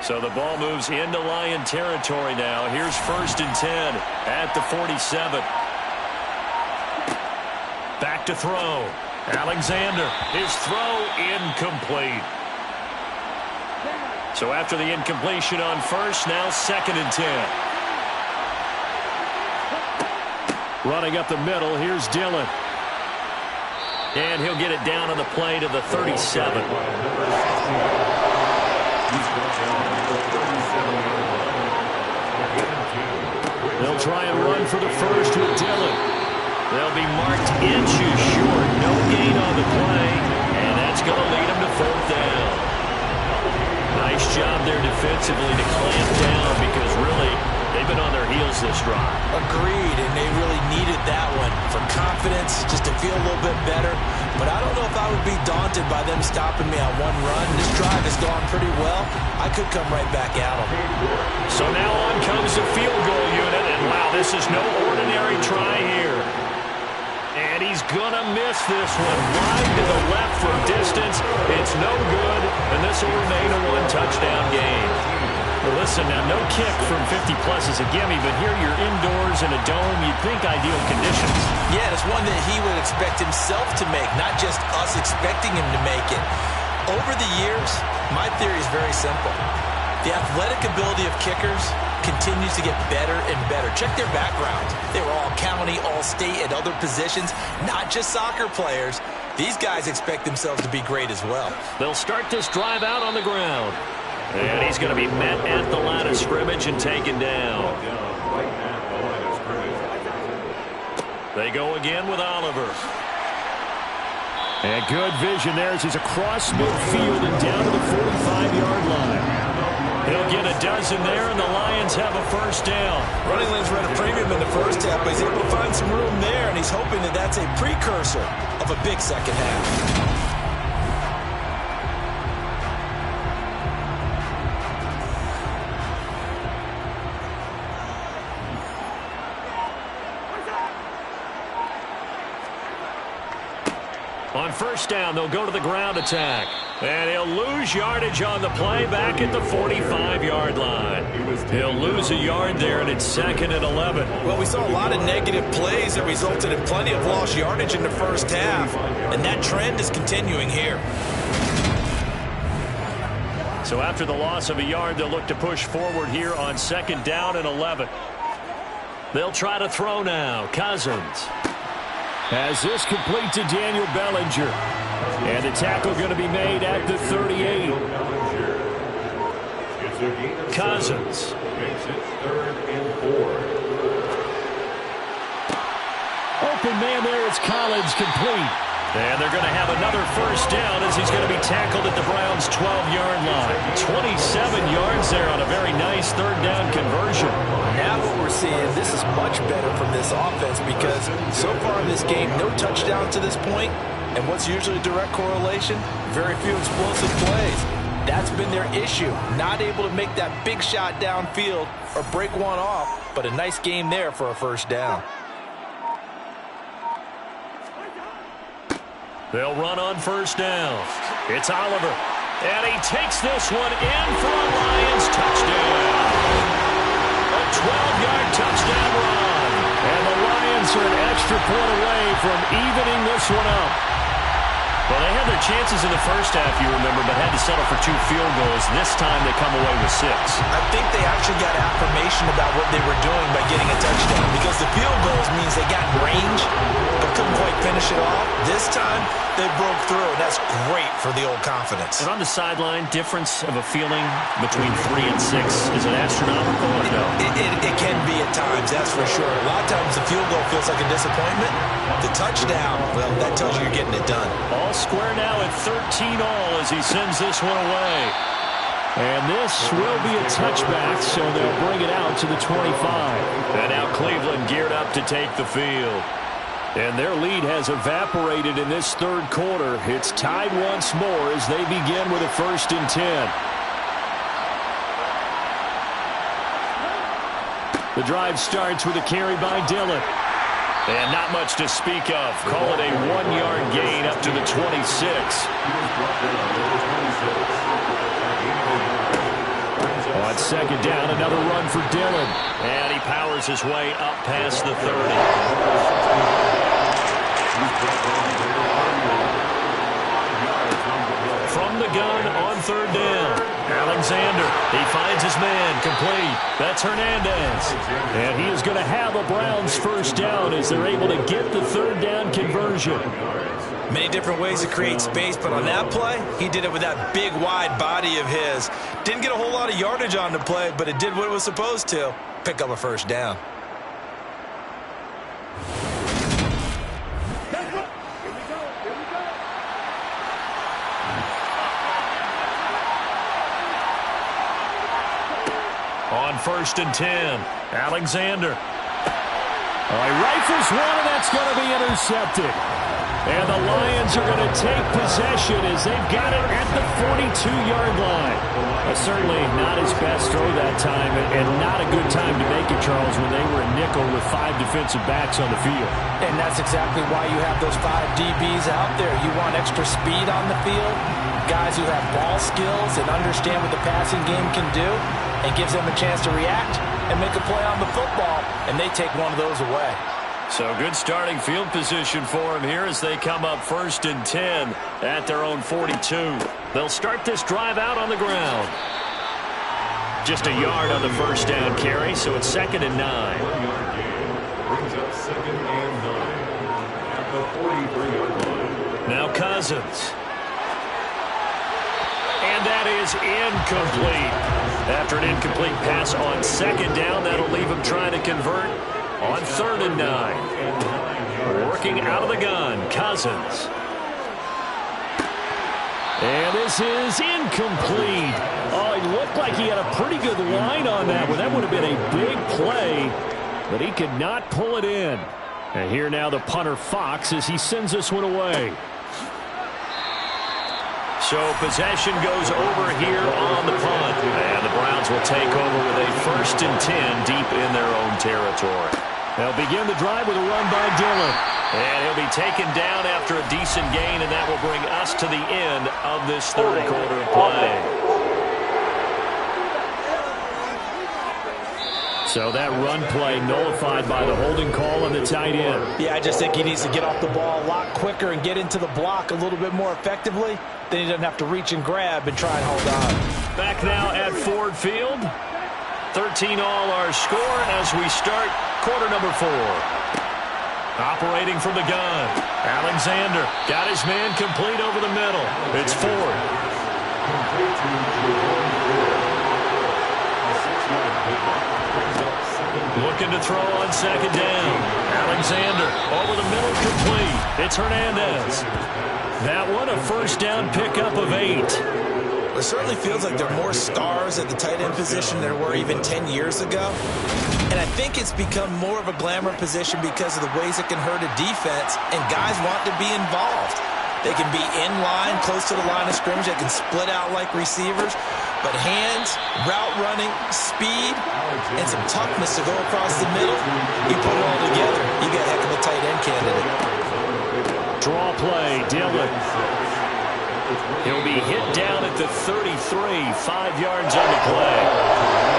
So the ball moves into Lion territory now. Here's 1st and 10 at the 47. Back to throw. Alexander, his throw incomplete. So after the incompletion on first, now 2nd and 10. Running up the middle, here's Dillon. And he'll get it down on the play to the 37. They'll try and run for the first with Dillon. They'll be marked inches short. No gain on the play, and that's going to lead them to 4th down. Nice job there defensively to clamp down because really they've been on their heels this drive. Agreed, and they really needed that one for confidence, just to feel a little bit better. But I don't know if I would be daunted by them stopping me on one run. This drive has gone pretty well. I could come right back at them. So now on comes the field goal unit, and wow, this is no ordinary try here. And he's going to miss this one. Wide to the left from distance. It's no good, and this will remain a 1-touchdown game. Well, listen, now no kick from 50-plus is a gimme, but here you're indoors in a dome. You'd think ideal conditions. Yeah, it's one that he would expect himself to make, not just us expecting him to make it. Over the years, my theory is very simple. The athletic ability of kickers continues to get better and better. Check their backgrounds. They were all county, all state, at other positions, not just soccer players. These guys expect themselves to be great as well. They'll start this drive out on the ground. And he's going to be met at the line of scrimmage and taken down. They go again with Oliver. And good vision there as he's across midfield and down to the 45-yard line. He'll get a dozen there, and the Lions have a first down. Running lanes ran a premium in the first half, but he's able to find some room there, and he's hoping that that's a precursor of a big second half. On first down, they'll go to the ground attack. And he'll lose yardage on the play back at the 45-yard line. He'll lose a yard there, and it's 2nd and 11. Well, we saw a lot of negative plays that resulted in plenty of lost yardage in the first half, and that trend is continuing here. So after the loss of a yard, they'll look to push forward here on 2nd down and 11. They'll try to throw now. Cousins has this complete to Daniel Bellinger. And the tackle going to be made at the 38. Cousins. Makes it 3rd and 4. Open man there. It's Collins, complete. And they're going to have another first down as he's going to be tackled at the Browns' 12-yard line. 27 yards there on a very nice 3rd down conversion. Now what we're seeing, this is much better from this offense because so far in this game, no touchdowns to this point. And what's usually a direct correlation? Very few explosive plays. That's been their issue. Not able to make that big shot downfield or break one off, but a nice game there for a first down. They'll run on first down. It's Oliver. And he takes this one in for a Lions touchdown. A 12-yard touchdown run. And the Lions are an extra point away from evening this one up. Well, they had their chances in the first half, you remember, but had to settle for 2 field goals. This time they come away with 6. I think they actually got affirmation about what they were doing by getting a touchdown because the field goals means they got range but couldn't quite finish it off. This time they broke through, and that's great for the old confidence. And on the sideline, difference of a feeling between 3 and 6, is it astronomical or no? It can be at times, that's for sure. A lot of times the field goal feels like a disappointment. The touchdown, well, that tells you you're getting it done. All square now at 13 all as he sends this one away. And this will be a touchback, so they'll bring it out to the 25. And now Cleveland geared up to take the field. And their lead has evaporated in this 3rd quarter. It's tied once more as they begin with a 1st and 10. The drive starts with a carry by Dillon. And not much to speak of. Call it a 1-yard gain up to the 26. On 2nd down, another run for Dillon. And he powers his way up past the 30. From the gun on 3rd down. Alexander, he finds his man, complete. That's Hernandez. And he is going to have a Browns first down as they're able to get the 3rd down conversion. Many different ways to create space, but on that play, he did it with that big, wide body of his. Didn't get a whole lot of yardage on the play, but it did what it was supposed to. Pick up a first down. On 1st and 10, Alexander. He rifles one, and that's going to be intercepted. And the Lions are going to take possession as they've got it at the 42-yard line. Certainly not his best throw that time, and not a good time to make it, Charles, when they were a nickel with 5 defensive backs on the field. And that's exactly why you have those 5 DBs out there. You want extra speed on the field, guys who have ball skills and understand what the passing game can do, and gives them a chance to react and make a play on the football, and they take one of those away. So good starting field position for him here as they come up 1st and 10 at their own 42. They'll start this drive out on the ground. just a yard on the first down carry, so it's 2nd and 9. Brings up 2nd and 9 at the 43-yard line. Now Cousins. And that is incomplete. After an incomplete pass on 2nd down, that'll leave him trying to convert on 3rd and 9. Working out of the gun, Cousins. And this is incomplete. Oh, he looked like he had a pretty good line on that one. That would have been a big play, but he could not pull it in. And here now the punter, Fox, as he sends this one away. So possession goes over here on the punt. And the Browns will take over with a 1st and 10 deep in their own territory. They'll begin the drive with a run by Dillon. And he'll be taken down after a decent gain, and that will bring us to the end of this 3rd quarter of play. So that run play nullified by the holding call on the tight end. Yeah, I just think he needs to get off the ball a lot quicker and get into the block a little bit more effectively. Then he doesn't have to reach and grab and try and hold on. Back now at Ford Field. 13 all our score as we start quarter number 4. Operating from the gun. Alexander got his man complete over the middle. It's Ford. Looking to throw on 2nd down. Alexander over the middle, complete. It's Hernandez. That one a 1st down pickup of 8. It certainly feels like there are more stars at the tight end position than there were even 10 years ago. And I think it's become more of a glamour position because of the ways it can hurt a defense, and guys want to be involved. They can be in line, close to the line of scrimmage. They can split out like receivers. But hands, route running, speed, and some toughness to go across the middle, you put it all together, you got a heck of a tight end candidate. Draw play, Dillon. He'll be hit down at the 33, 5 yards on the play.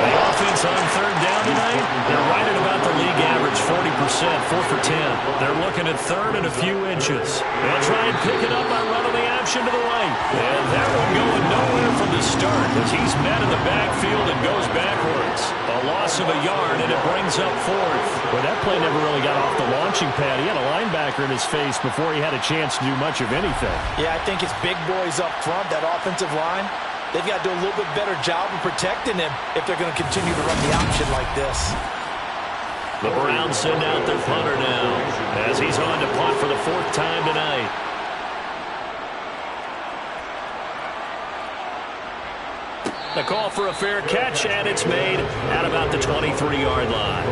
The offense on 3rd down tonight, they're right at about the league average, 40%, 4 for 10. They're looking at 3rd and a few inches. They'll try and pick it up by running the option to the right. And that one going nowhere from the start as he's met in the backfield and goes backwards. A loss of a yard, and it brings up 4th. Well, that play never really got off the launching pad. He had a linebacker in his face before he had a chance to do much of anything. Yeah, I think it's big boys up front, that offensive line. They've got to do a little bit better job of protecting him if they're going to continue to run the option like this. The Browns send out their punter now as he's on to punt for the 4th time tonight. The call for a fair catch, and it's made at about the 23-yard line.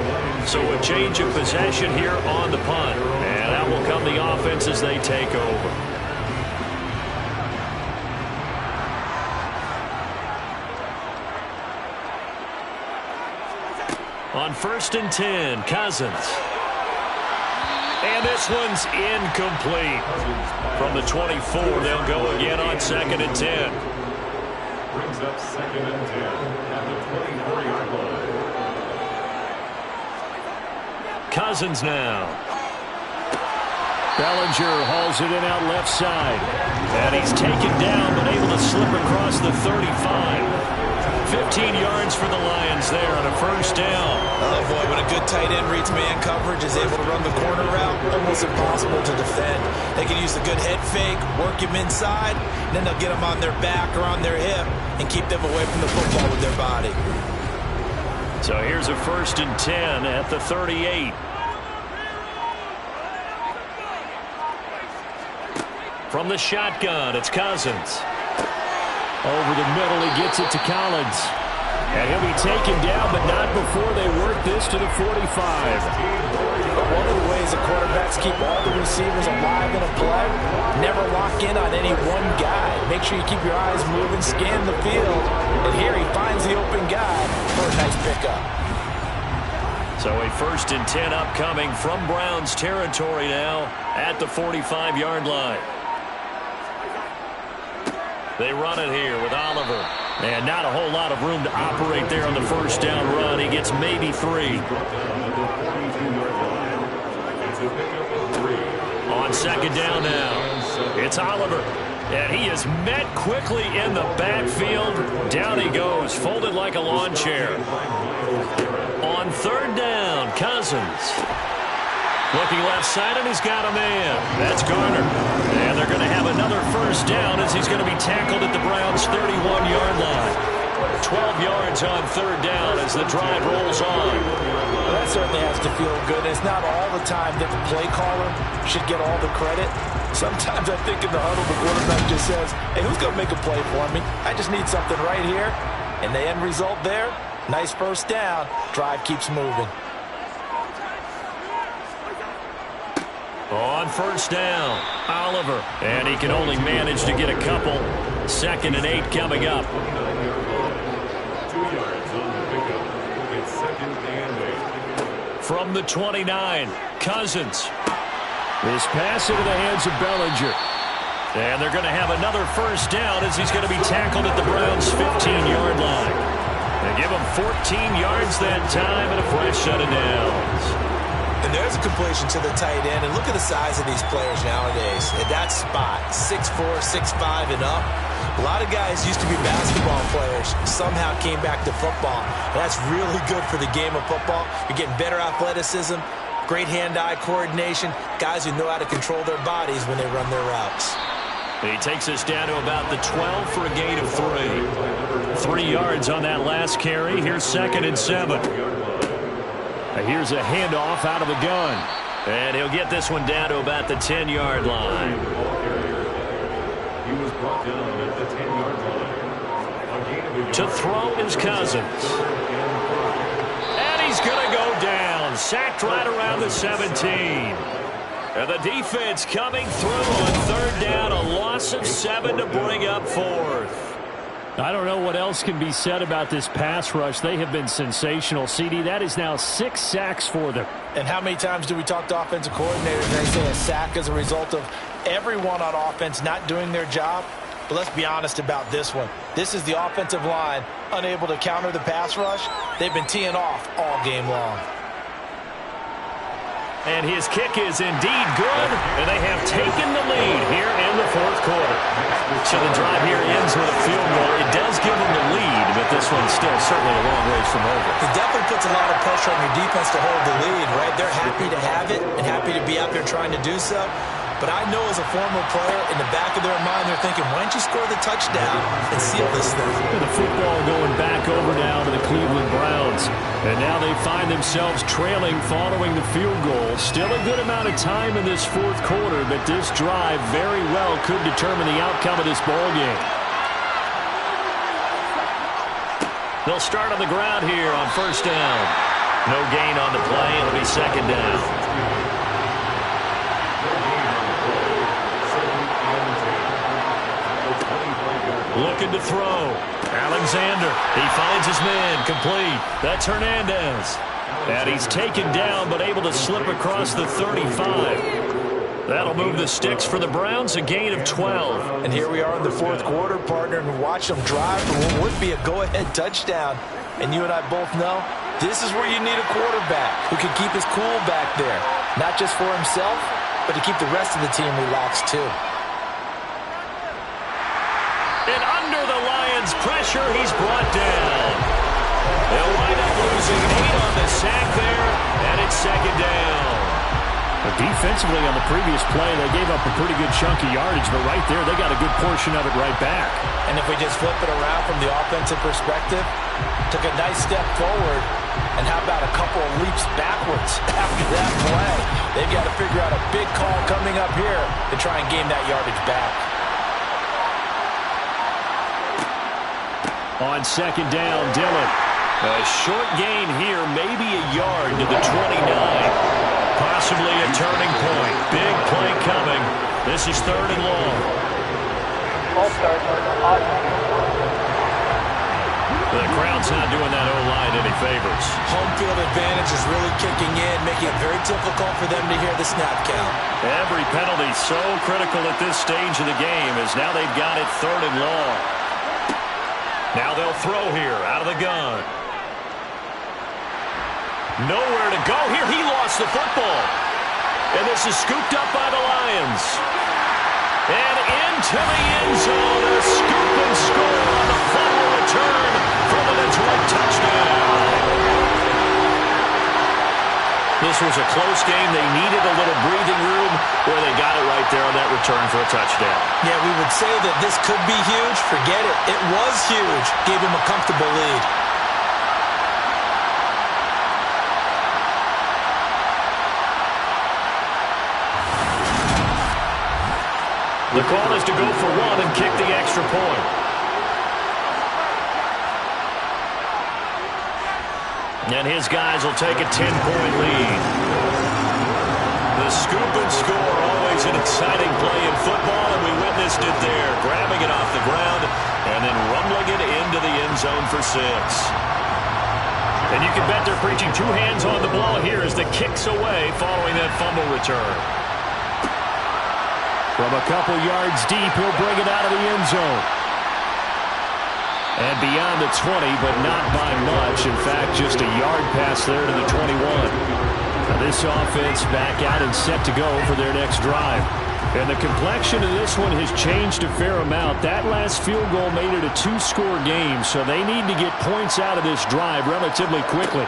So a change of possession here on the punt. And out will come the offense as they take over. On 1st and 10, Cousins. And this one's incomplete. From the 24, they'll go again on 2nd and 10. Brings up 2nd and 10 at the 24-yard line. Cousins now. Bellinger hauls it in out left side. And he's taken down but able to slip across the 35. 15 yards for the Lions there on a 1st down. Oh, boy, when a good tight end reads man coverage, is able to run the corner route, almost impossible to defend. They can use a good head fake, work him inside, and then they'll get him on their back or on their hip and keep them away from the football with their body. So here's a 1st and 10 at the 38. From the shotgun, it's Cousins. Over the middle, he gets it to Collins. And he'll be taken down, but not before they work this to the 45. But one of the ways the quarterbacks keep all the receivers alive in a play, never lock in on any one guy. Make sure you keep your eyes moving, scan the field. And here he finds the open guy for a nice pickup. So a 1st and 10 upcoming from Browns territory now at the 45-yard line. They run it here with Oliver. And not a whole lot of room to operate there on the 1st down run. He gets maybe 3. On 2nd down now. It's Oliver. And he is met quickly in the backfield. Down he goes, folded like a lawn chair. On third down, Cousins. Looking left side, and he's got a man. That's Garner. And they're going to have another first down as he's going to be tackled at the Browns' 31-yard line. 12 yards on third down as the drive rolls on. Well, that certainly has to feel good. It's not all the time that the play caller should get all the credit. Sometimes I think in the huddle, the quarterback just says, hey, who's going to make a play for me? I just need something right here. And the end result there, nice first down. Drive keeps moving. On first down, Oliver. And he can only manage to get a couple. 2nd and 8 coming up. 2 yards on the pickup. It's 2nd and 8. From the 29, Cousins. This pass into the hands of Bellinger. And they're going to have another first down as he's going to be tackled at the Browns' 15-yard line. They give him 14 yards that time and a fresh set of downs. And there's a completion to the tight end. And look at the size of these players nowadays. At that spot, 6'4", 6'5", and up. A lot of guys used to be basketball players, somehow came back to football. And that's really good for the game of football. You're getting better athleticism, great hand-eye coordination, guys who know how to control their bodies when they run their routes. He takes us down to about the 12 for a gain of 3. 3 yards on that last carry. Here's 2nd and 7. Here's a handoff out of the gun. And he'll get this one down to about the 10-yard line. He was brought down at the 10-yard line. To throw is Cousins. And he's going to go down. Sacked right around the 17. And the defense coming through on third down. A loss of 7 to bring up 4th. I don't know what else can be said about this pass rush. They have been sensational, CD. That is now 6 sacks for them. And how many times do we talk to offensive coordinators and they say a sack as a result of everyone on offense not doing their job? But let's be honest about this one. This is the offensive line unable to counter the pass rush. They've been teeing off all game long. And his kick is indeed good, and they have taken the lead here in the 4th quarter. So the drive here ends with a field goal. It does give them the lead, but this one's still certainly a long ways from over. It definitely puts a lot of pressure on your defense to hold the lead, right? They're happy to have it and happy to be out there trying to do so. But I know as a former player, in the back of their mind, they're thinking, why don't you score the touchdown and seal this thing? The football going back over now to the Cleveland Browns. And now they find themselves trailing following the field goal. Still a good amount of time in this 4th quarter, but this drive very well could determine the outcome of this ball game. They'll start on the ground here on first down. No gain on the play. It'll be 2nd down. Looking to throw. Alexander. He finds his man. Complete. That's Hernandez. And he's taken down but able to slip across the 35. That'll move the sticks for the Browns. A gain of 12. And here we are in the 4th quarter, partner, and watch them drive for what would be a go-ahead touchdown. And you and I both know this is where you need a quarterback who can keep his cool back there. Not just for himself, but to keep the rest of the team relaxed too. And under the Lions' pressure, he's brought down. They'll wind up losing 8 on the sack there, and it's 2nd down. But defensively on the previous play, they gave up a pretty good chunk of yardage, but right there, they got a good portion of it right back. And if we just flip it around from the offensive perspective, took a nice step forward, and how about a couple of leaps backwards after that play? They've got to figure out a big call coming up here to try and gain that yardage back. On 2nd down, Dillon. A short gain here, maybe a yard to the 29. Possibly a turning point. Big play coming. This is 3rd and long. The crowd's not doing that O-line any favors. Home field advantage is really kicking in, making it very difficult for them to hear the snap count. Every penalty so critical at this stage of the game as now they've got it 3rd and long. Now they'll throw here out of the gun. Nowhere to go here. He lost the football. And this is scooped up by the Lions. to the end zone. A scoop and score on the fumble return for the Detroit touchdown. This was a close game. They needed a little breathing room where they got it right there on that return for a touchdown. Yeah, we would say that this could be huge. Forget it. It was huge. Gave him a comfortable lead. The call is to go for one and kick the extra point. And his guys will take a 10-point lead. The scoop and score, always an exciting play in football, and we witnessed it there, grabbing it off the ground and then rumbling it into the end zone for 6. And you can bet they're preaching 2 hands on the ball here as the kick's away following that fumble return. From a couple yards deep, he'll bring it out of the end zone. And beyond the 20, but not by much. In fact, just a yard pass there to the 21. Now this offense back out and set to go for their next drive. And the complexion of this one has changed a fair amount. That last field goal made it a 2-score game, so they need to get points out of this drive relatively quickly.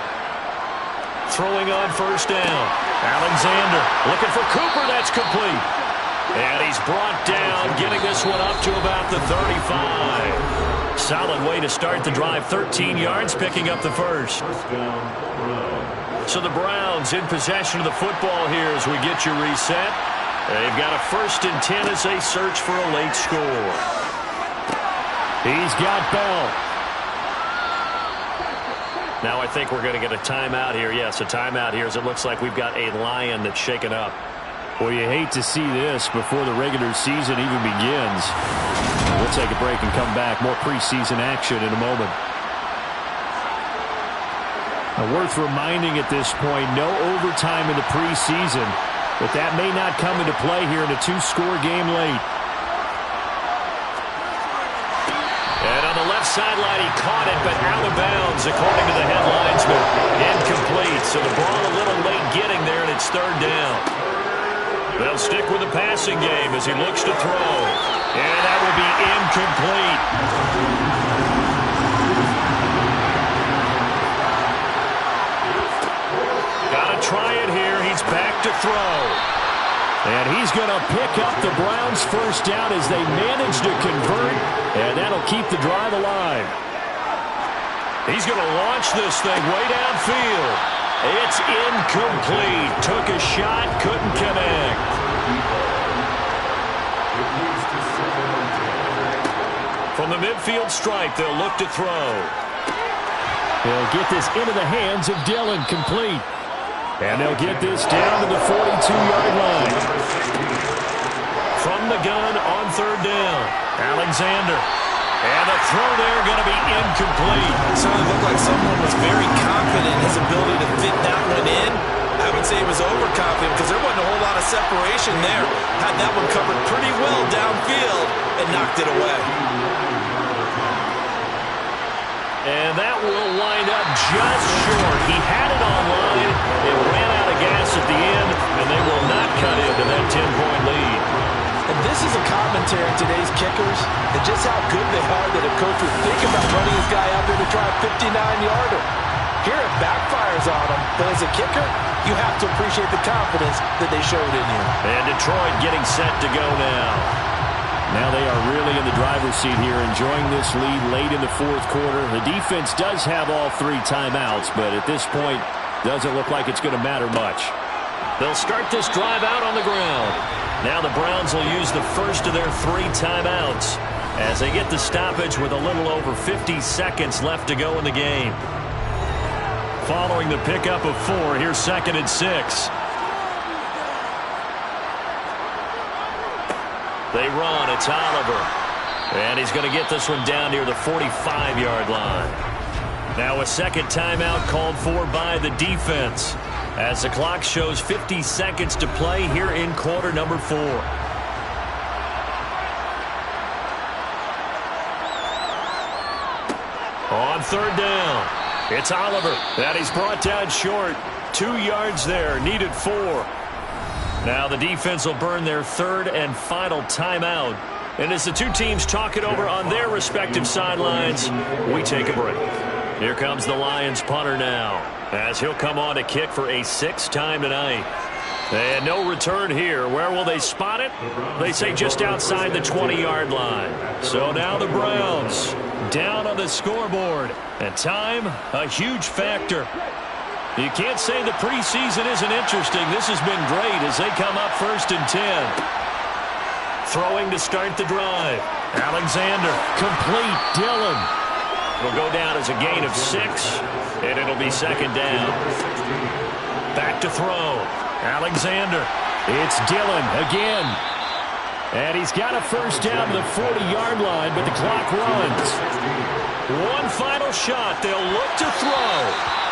Throwing on first down. Alexander looking for Cooper. That's complete. And he's brought down, getting this one up to about the 35. Solid way to start the drive. 13 yards, picking up the first. So the Browns in possession of the football here as we get you reset. They've got a 1st and 10 as they search for a late score. He's got Bell. Now I think we're going to get a timeout here. Yes, a timeout here as it looks like we've got a Lion that's shaken up. Well, you hate to see this before the regular season even begins. We'll take a break and come back. More preseason action in a moment. Now, worth reminding at this point, no overtime in the preseason, but that may not come into play here in a 2-score game late. And on the left sideline, he caught it, but out of bounds, according to the head linesman. Incomplete, so the ball a little late getting there, and it's 3rd down. They'll stick with the passing game as he looks to throw. And that will be incomplete. Got to try it here. He's back to throw. And he's going to pick up the Browns' first down as they manage to convert. And that'll keep the drive alive. He's going to launch this thing way downfield. It's incomplete. Took a shot, couldn't connect. From the midfield stripe, they'll look to throw. They'll get this into the hands of Dillon, complete. And they'll get this down to the 42-yard line. From the gun on 3rd down, Alexander. And the throw there going to be incomplete. It certainly looked like someone was very confident in his ability to fit that one in. I would say he was overconfident because there wasn't a whole lot of separation there. Had that one covered pretty well downfield and knocked it away. And that will wind up just short. He had it on line. It ran out of gas at the end, and they will not cut into that 10-point lead. And this is a commentary on today's kickers and just how good they are that a coach would think about running his guy out there to try a 59-yarder. Here it backfires on him, but as a kicker, you have to appreciate the confidence that they showed in you. And Detroit getting set to go now. Now they are really in the driver's seat here, enjoying this lead late in the 4th quarter. The defense does have all 3 timeouts, but at this point, doesn't look like it's going to matter much. They'll start this drive out on the ground. Now the Browns will use the first of their 3 timeouts as they get the stoppage with a little over 50 seconds left to go in the game. Following the pickup of 4, here's 2nd and 6. They run. It's Oliver. And he's going to get this one down near the 45-yard line. Now a second timeout called for by the defense as the clock shows 50 seconds to play here in quarter number 4. On 3rd down, it's Oliver. That he's brought down short. 2 yards there, needed 4. Now the defense will burn their 3rd and final timeout And as the two teams talk it over on their respective sidelines, we take a break. Here comes the Lions punter now, as he'll come on to kick for a 6th time tonight. And no return here. Where will they spot it? They say just outside the 20-yard line. So now the Browns down on the scoreboard. And time, a huge factor. You can't say the preseason isn't interesting. This has been great as they come up 1st and 10. Throwing to start the drive. Alexander, complete. Dillon. It'll go down as a gain of 6, and it'll be 2nd down. Back to throw. Alexander. It's Dillon again. And he's got a 1st down to the 40-yard line, but the clock runs. One final shot. They'll look to throw.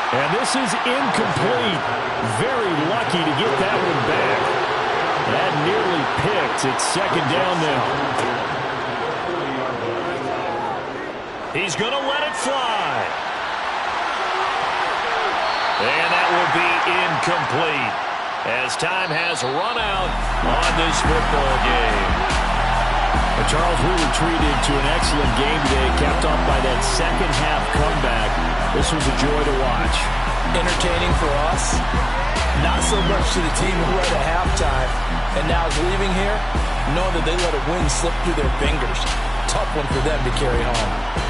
And this is incomplete. Very lucky to get that one back. That nearly picked. It's 2nd down now. He's going to let it fly. And that will be incomplete, as time has run out on this football game. But Charles, we were treated to an excellent game today, capped off by that second-half comeback. This was a joy to watch. Entertaining for us, not so much to the team who led at halftime and now is leaving here, knowing that they let a win slip through their fingers. Tough one for them to carry home.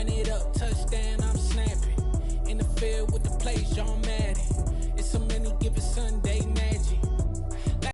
Run it up, touchdown.